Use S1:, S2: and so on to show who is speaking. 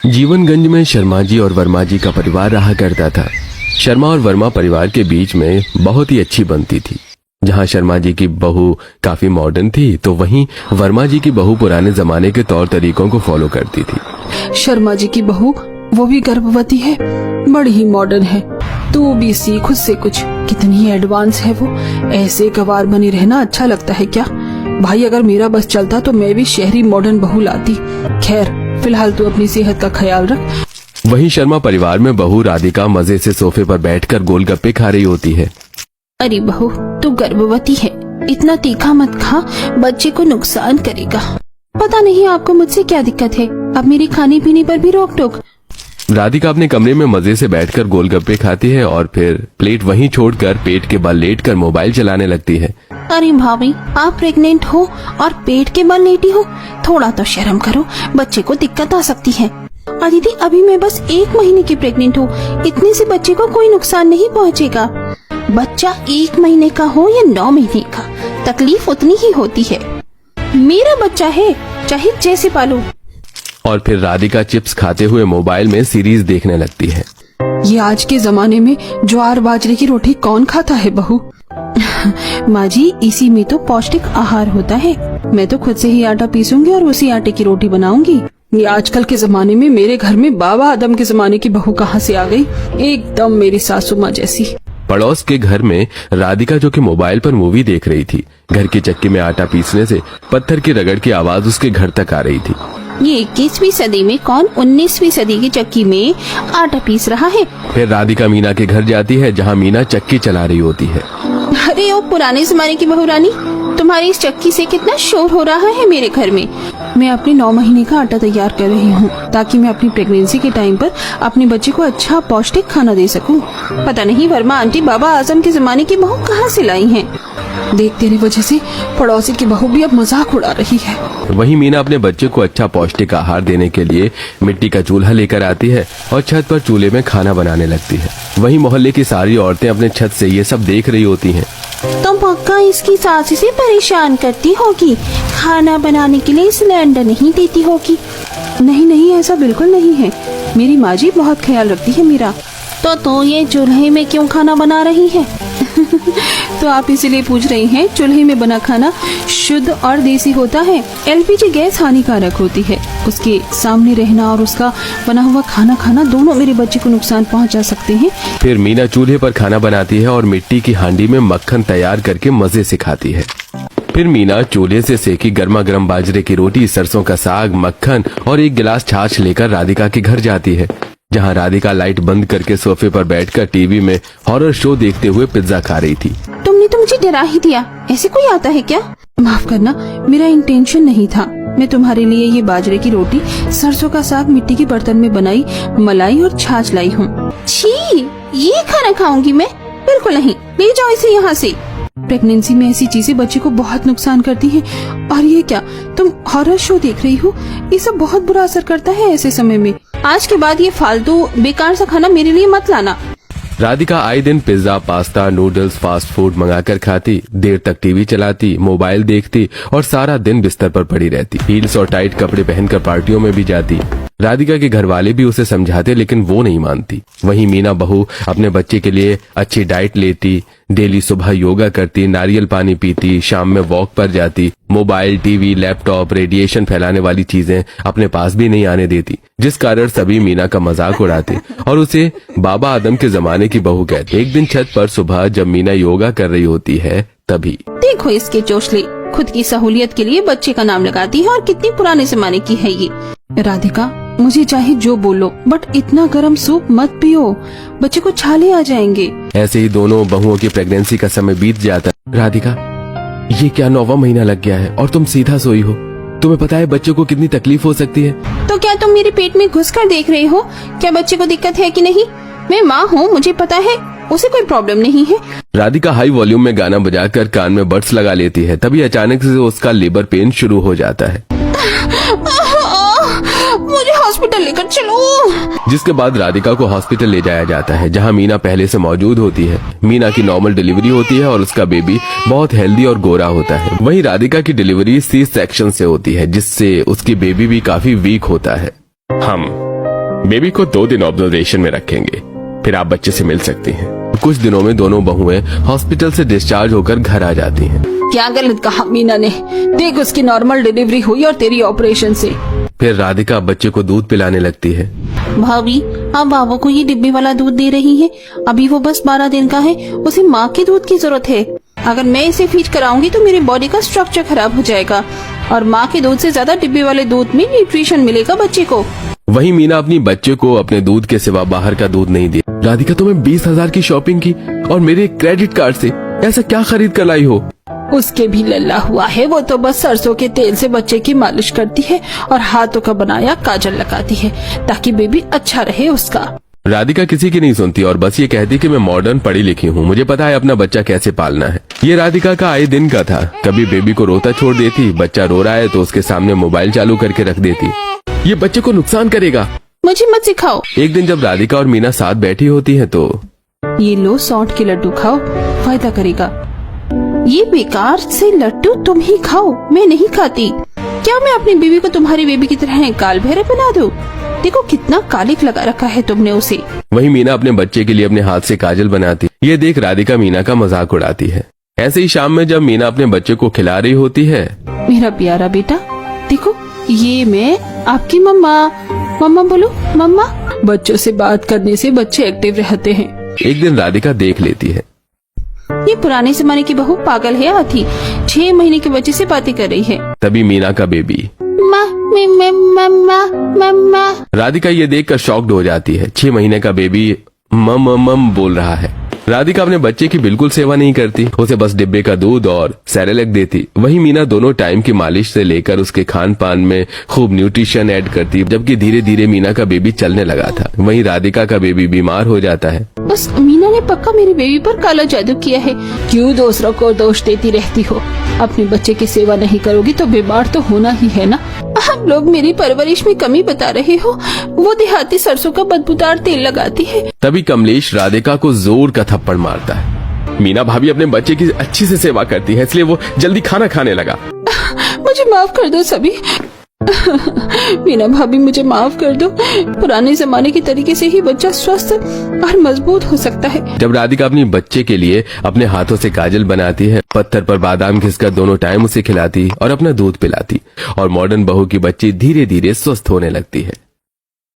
S1: जीवनगंज में शर्मा जी और वर्मा जी का परिवार रहा करता था। शर्मा और वर्मा परिवार के बीच में बहुत ही अच्छी बनती थी। जहां शर्मा जी की बहू काफी मॉडर्न थी, तो वहीं वर्मा जी की बहू पुराने जमाने के तौर तरीकों को फॉलो करती थी।
S2: शर्मा जी की बहू वो भी गर्भवती है, बड़ी ही मॉडर्न है। तू भी सीख उससे कुछ, कितनी एडवांस है वो। ऐसे गवार बनी रहना अच्छा लगता है क्या? भाई अगर मेरा बस चलता तो मैं भी शहरी मॉडर्न बहू लाती। खैर फिलहाल तू अपनी सेहत का ख्याल रख।
S1: वहीं शर्मा परिवार में बहू राधिका मजे से सोफे पर बैठकर गोलगप्पे खा रही होती है।
S2: अरे बहू, तू गर्भवती है, इतना तीखा मत खा, बच्चे को नुकसान करेगा। पता नहीं आपको मुझसे क्या दिक्कत है, अब मेरी खाने पीने पर भी रोक टोक।
S1: राधिका अपने कमरे में मजे से बैठकर गोलगप्पे खाती है और फिर प्लेट वहीं छोड़कर पेट के बल लेटकर मोबाइल चलाने लगती है।
S2: अरे भाभी, आप प्रेग्नेंट हो और पेट के बल लेटी हो, थोड़ा तो शर्म करो, बच्चे को दिक्कत आ सकती है। और दीदी अभी मैं बस 1 महीने की प्रेग्नेंट हूँ, इतने से बच्चे को कोई नुकसान नहीं पहुँचेगा। बच्चा 1 महीने का हो या 9 महीने का, तकलीफ उतनी ही होती है। मेरा बच्चा है, चाहे जैसे पालो।
S1: और फिर राधिका चिप्स खाते हुए मोबाइल में सीरीज देखने लगती है।
S2: ये आज के जमाने में ज्वार बाजरे की रोटी कौन खाता है बहू? माँ जी, इसी में तो पौष्टिक आहार होता है। मैं तो खुद से ही आटा पीसूंगी और उसी आटे की रोटी बनाऊंगी। ये आजकल के जमाने में मेरे घर में बाबा आदम के जमाने की बहू कहाँ से आ गई, एकदम मेरी सासू माँ जैसी।
S1: पड़ोस के घर में राधिका जो कि मोबाइल पर मूवी देख रही थी, घर की चक्की में आटा पीसने से पत्थर की रगड़ की आवाज उसके घर तक आ रही थी।
S2: ये 21वीं सदी में कौन 19वीं सदी की चक्की में आटा पीस रहा है?
S1: फिर राधिका मीना के घर जाती है, जहाँ मीना चक्की चला रही होती है।
S2: अरे ओ पुराने जमाने की बहू रानी, तुम्हारी इस चक्की से कितना शोर हो रहा है मेरे घर में। मैं अपने 9 महीने का आटा तैयार कर रही हूँ, ताकि मैं अपनी प्रेगनेंसी के टाइम पर अपने बच्चे को अच्छा पौष्टिक खाना दे सकूँ। पता नहीं वर्मा आंटी बाबा आजम के जमाने की बहू कहाँ से लाई हैं। देख, तेरी वजह से पड़ोसी की बहू भी अब मजाक उड़ा रही है।
S1: वहीं मीना अपने बच्चे को अच्छा पौष्टिक आहार देने के लिए मिट्टी का चूल्हा लेकर आती है और छत पर चूल्हे में खाना बनाने लगती है। वहीं मोहल्ले की सारी औरतें अपने छत से ये सब देख रही होती हैं।
S2: तो पक्का इसकी सास इसे परेशान करती होगी, खाना बनाने के लिए सिलेंडर नहीं देती होगी। नहीं नहीं, ऐसा बिल्कुल नहीं है, मेरी माँ जी बहुत ख्याल रखती है मेरा। तो ये चूल्हे में क्यों खाना बना रही है? तो आप इसीलिए पूछ रही हैं, चूल्हे में बना खाना शुद्ध और देसी होता है। एलपीजी गैस हानिकारक होती है, उसके सामने रहना और उसका बना हुआ खाना खाना दोनों मेरे बच्चे को नुकसान पहुंचा सकते हैं।
S1: फिर मीना चूल्हे पर खाना बनाती है और मिट्टी की हांडी में मक्खन तैयार करके मजे से खाती है। फिर मीना चूल्हे से सेकी गर्मा गर्म बाजरे की रोटी, सरसों का साग, मक्खन और एक गिलास छाछ लेकर राधिका के घर जाती है, जहां राधिका लाइट बंद करके सोफे पर बैठकर टीवी में हॉरर शो देखते हुए पिज्जा खा रही थी।
S2: तुमने तो मुझे डरा ही दिया, ऐसे कोई आता है क्या? माफ करना, मेरा इंटेंशन नहीं था। मैं तुम्हारे लिए ये बाजरे की रोटी, सरसों का साग मिट्टी के बर्तन में बनाई मलाई और छाछ लाई हूँ। छी, ये खाना खाऊंगी मैं? बिल्कुल नहीं, ले जाओ इसे यहाँ से। प्रेगनेंसी में ऐसी चीजें बच्चे को बहुत नुकसान करती हैं। और ये क्या, तुम हॉरर शो देख रही हो? ये सब बहुत बुरा असर करता है ऐसे समय में। आज के बाद ये फालतू बेकार सा खाना मेरे लिए मत लाना।
S1: राधिका आए दिन pizza, pasta, noodles, fast food मंगाकर खाती, देर तक टीवी चलाती, मोबाइल देखती और सारा दिन बिस्तर पर पड़ी रहती। हील्स और टाइट कपड़े पहनकर पार्टियों में भी जाती। राधिका के घर वाले भी उसे समझाते, लेकिन वो नहीं मानती। वहीं मीना बहू अपने बच्चे के लिए अच्छी डाइट लेती, डेली सुबह योगा करती, नारियल पानी पीती, शाम में वॉक पर जाती, मोबाइल, टीवी, लैपटॉप, रेडिएशन फैलाने वाली चीजें अपने पास भी नहीं आने देती, जिस कारण सभी मीना का मजाक उड़ाते और उसे बाबा आदम के जमाने की बहू कहते। एक दिन छत पर सुबह जब मीना योगा कर रही होती है, तभी
S2: देखो इसके चोचले, खुद की सहूलियत के लिए बच्चे का नाम लगाती है, और कितनी पुराने जमाने की है ये। राधिका, मुझे चाहे जो बोलो, बट इतना गर्म सूप मत पियो, बच्चे को छाले आ जाएंगे।
S1: ऐसे ही दोनों बहुओं की प्रेगनेंसी का समय बीत जाता है। राधिका, ये क्या 9वां महीना लग गया है और तुम सीधा सोई हो? तुम्हें पता है बच्चे को कितनी तकलीफ हो सकती है?
S2: तो क्या तुम मेरे पेट में घुसकर देख रहे हो क्या बच्चे को दिक्कत है कि नहीं? मैं माँ हूँ, मुझे पता है, उसे कोई प्रॉब्लम नहीं है।
S1: राधिका हाई वॉल्यूम में गाना बजाकर कान में बड्स लगा लेती है, तभी अचानक से उसका लेबर पेन शुरू हो जाता है।
S2: मुझे हॉस्पिटल लेकर चलो।
S1: जिसके बाद राधिका को हॉस्पिटल ले जाया जाता है, जहां मीना पहले से मौजूद होती है। मीना की नॉर्मल डिलीवरी होती है और उसका बेबी बहुत हेल्दी और गोरा होता है। वहीं राधिका की डिलीवरी सी सेक्शन से होती है, जिससे उसकी बेबी भी काफी वीक होता है। हम बेबी को 2 दिन ऑब्जर्वेशन में रखेंगे, फिर आप बच्चे से मिल सकती हैं। कुछ दिनों में दोनों बहुएं हॉस्पिटल से डिस्चार्ज होकर घर आ जाती हैं।
S2: क्या गलत कहा मीना ने? देख, उसकी नॉर्मल डिलीवरी हुई और तेरी ऑपरेशन से।
S1: फिर राधिका बच्चे को दूध पिलाने लगती है।
S2: भाभी, आप बाबू को ये डिब्बे वाला दूध दे रही हैं। अभी वो बस 12 दिन का है, उसे माँ के दूध की जरूरत है। अगर मैं इसे फीड कराऊंगी तो मेरी बॉडी का स्ट्रक्चर खराब हो जाएगा और माँ के दूध से ज्यादा डिब्बे वाले दूध में न्यूट्रिशन मिलेगा बच्चे को।
S1: वहीं मीना अपनी बच्चे को अपने दूध के सिवा बाहर का दूध नहीं दिया। राधिका, तुम्हें 20,000 की शॉपिंग की और मेरे क्रेडिट कार्ड से ऐसा क्या खरीद कर लाई हो?
S2: उसके भी लल्ला हुआ है, वो तो बस सरसों के तेल से बच्चे की मालिश करती है और हाथों का बनाया काजल लगाती है ताकि बेबी अच्छा रहे उसका।
S1: राधिका किसी की नहीं सुनती और बस ये कहती कि मैं मॉडर्न पढ़ी लिखी हूँ, मुझे पता है अपना बच्चा कैसे पालना है। ये राधिका का आए दिन का था। कभी बेबी को रोता छोड़ देती, बच्चा रो रहा है तो उसके सामने मोबाइल चालू करके रख देती। ये बच्चे को नुकसान करेगा,
S2: मुझे मत सिखाओ।
S1: एक दिन जब राधिका और मीना साथ बैठी होती हैं तो
S2: ये लो, सौंठ के लड्डू खाओ, फायदा करेगा। ये बेकार से लड्डू तुम ही खाओ, मैं नहीं खाती। क्या मैं अपनी बीवी को तुम्हारी बेबी की तरह काल भैरव बना दूं? देखो कितना कालिक लगा रखा है तुमने उसे।
S1: वहीं मीना अपने बच्चे के लिए अपने हाथ से काजल बनाती। ये देख राधिका मीना का मजाक उड़ाती है। ऐसे ही शाम में जब मीना अपने बच्चे को खिला रही होती है,
S2: मेरा प्यारा बेटा, देखो ये मैं आपकी मम्मा। मम्मा बोलो, मम्मा। बच्चों से बात करने से बच्चे एक्टिव रहते हैं।
S1: एक दिन राधिका देख लेती है
S2: ये पुराने जमाने की बहू पागल है आधी, 6 महीने के बच्चे से बातें कर रही है।
S1: तभी मीना का बेबी
S2: मम्मा।
S1: राधिका ये देखकर शॉक्ड हो जाती है। 6 महीने का बेबी मम मम बोल रहा है। राधिका अपने बच्चे की बिल्कुल सेवा नहीं करती, उसे बस डिब्बे का दूध और सेरेलैक देती। वहीं मीना दोनों टाइम की मालिश से लेकर उसके खान पान में खूब न्यूट्रिशन ऐड करती, जबकि धीरे धीरे मीना का बेबी चलने लगा था। वहीं राधिका का बेबी बीमार हो जाता है।
S2: बस मीना ने पक्का मेरे बेबी पर काला जादू किया है। क्यों दूसरों को दोष देती रहती हो? अपने बच्चे की सेवा नहीं करोगी तो बीमार तो होना ही है ना। आप लोग मेरी परवरिश में कमी बता रहे हो। वो देहाती सरसों का बदबूदार तेल लगाती है।
S1: तभी कमलेश राधिका को जोर का थप्पड़ मारता है। मीना भाभी अपने बच्चे की अच्छी से सेवा करती है, इसलिए वो जल्दी खाना खाने लगा।
S2: मुझे माफ कर दो सभी। मीना भाभी मुझे माफ कर दो। पुराने जमाने के तरीके से ही बच्चा स्वस्थ और मजबूत हो सकता है।
S1: जब राधिका अपनी बच्चे के लिए अपने हाथों से काजल बनाती है, पत्थर पर बादाम घिसकर दोनों टाइम उसे खिलाती और अपना दूध पिलाती और मॉडर्न बहू की बच्ची धीरे धीरे स्वस्थ होने लगती है।